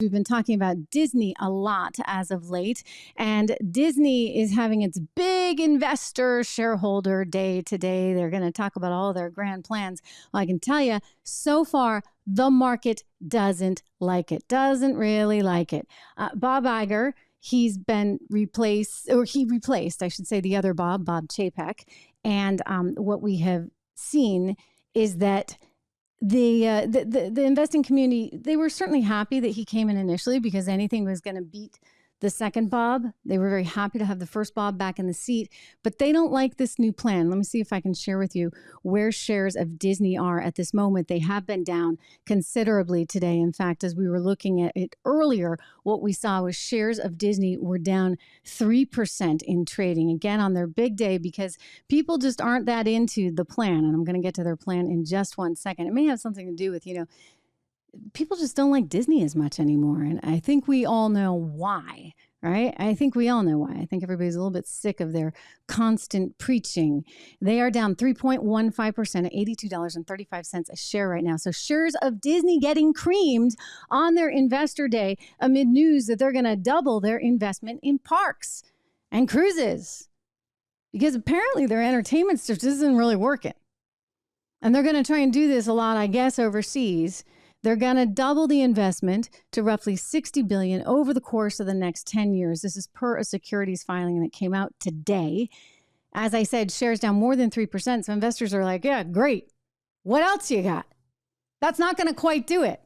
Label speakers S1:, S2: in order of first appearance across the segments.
S1: We've been talking about Disney a lot as of late, and Disney is having its big investor shareholder day today. They're going to talk about all their grand plans. Well, I can tell you, so far, the market doesn't like it, doesn't really like it. Bob Iger, he's been replaced, or he replaced, I should say, the other Bob Chapek. And what we have seen is that the investing community, they were certainly happy that he came in initially because anything was going to beat the second Bob. They were very happy to have the first Bob back in the seat, but they don't like this new plan. Let me see if I can share with you where shares of Disney are at this moment. They have been down considerably today. In fact, as we were looking at it earlier, what we saw was shares of Disney were down 3% in trading, again on their big day, because people just aren't that into the plan. And I'm going to get to their plan in just one second. It may have something to do with, people just don't like Disney as much anymore. And I think we all know why, right? I think we all know why. I think everybody's a little bit sick of their constant preaching. They are down 3.15% at $82.35 a share right now. So shares of Disney getting creamed on their investor day amid news that they're going to double their investment in parks and cruises, because apparently their entertainment stuff isn't really working. And they're going to try and do this a lot, I guess, overseas. They're going to double the investment to roughly $60 billion over the course of the next 10 years. This is per a securities filing that came out today. As I said, shares down more than 3%. So investors are like, yeah, great. What else you got? That's not going to quite do it.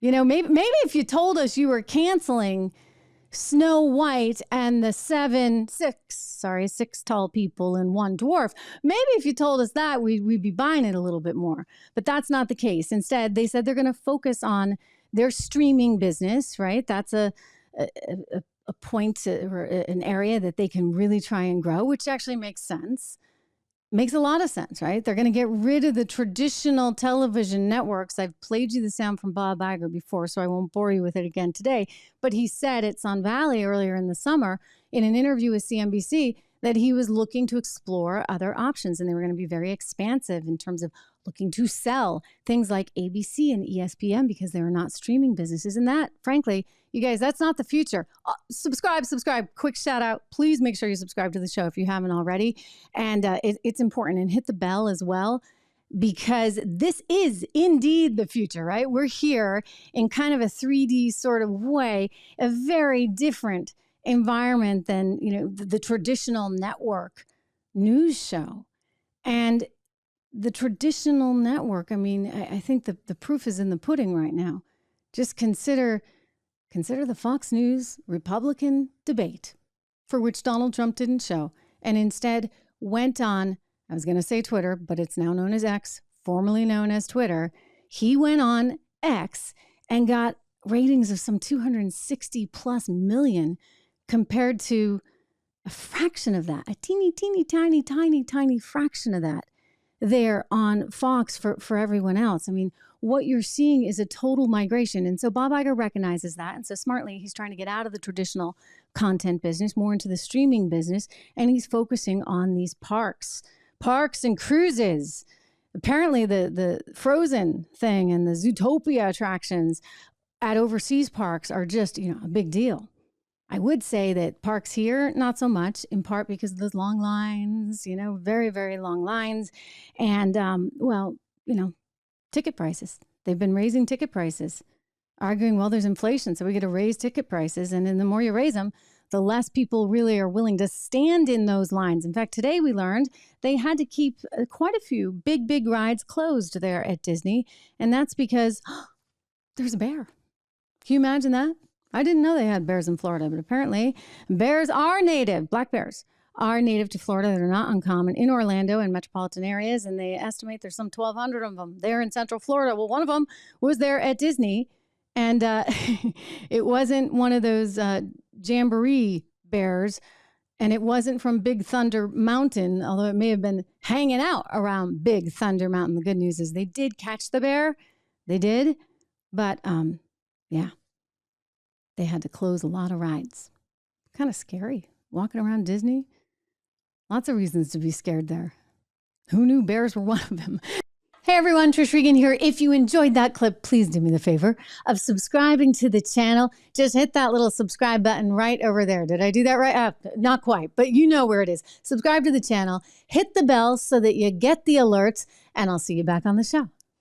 S1: Maybe if you told us you were canceling Snow White and the six tall people and one dwarf, maybe if you told us that, we'd be buying it a little bit more. But that's not the case. Instead, they said they're going to focus on their streaming business, right? That's a point or an area that they can really try and grow, which actually makes sense. Makes a lot of sense, right? They're going to get rid of the traditional television networks. I've played you the sound from Bob Iger before, so I won't bore you with it again today. But he said at Sun Valley earlier in the summer in an interview with CNBC that he was looking to explore other options, and they were going to be very expansive in terms of looking to sell things like ABC and ESPN because they are not streaming businesses. And that, frankly, you guys, that's not the future. Subscribe. Quick shout out. Please make sure you subscribe to the show if you haven't already. And it's important. And hit the bell as well, because this is indeed the future, right? We're here in kind of a 3D sort of way, a very different environment than, the traditional network news show. And the traditional network, I think the proof is in the pudding right now. Just consider the Fox News Republican debate, for which Donald Trump didn't show, and instead went on, I was going to say Twitter, but it's now known as X, formerly known as Twitter. He went on X and got ratings of some 260 plus million compared to a fraction of that, a teeny, tiny fraction of that there on Fox for everyone else. What you're seeing is a total migration. And so Bob Iger recognizes that. And so smartly, he's trying to get out of the traditional content business, more into the streaming business. And he's focusing on these parks and cruises. Apparently the Frozen thing and the Zootopia attractions at overseas parks are just, a big deal. I would say that parks here, not so much, in part because of those long lines, very, very long lines. And, ticket prices. They've been raising ticket prices, arguing, well, there's inflation, so we got to raise ticket prices. And then the more you raise them, the less people really are willing to stand in those lines. In fact, today we learned they had to keep quite a few big rides closed there at Disney. And that's because there's a bear. Can you imagine that? I didn't know they had bears in Florida, but apparently bears are native. Black bears are native to Florida. They're not uncommon in Orlando and metropolitan areas, and they estimate there's some 1,200 of them there in Central Florida. Well, one of them was there at Disney, and it wasn't one of those jamboree bears, and it wasn't from Big Thunder Mountain, although it may have been hanging out around Big Thunder Mountain. The good news is they did catch the bear. They did, but yeah. They had to close a lot of rides. Kind of scary. Walking around Disney. Lots of reasons to be scared there. Who knew bears were one of them? Hey everyone, Trish Regan here. If you enjoyed that clip, please do me the favor of subscribing to the channel. Just hit that little subscribe button right over there. Did I do that right? Not quite, but you know where it is. Subscribe to the channel, hit the bell so that you get the alerts, and I'll see you back on the show.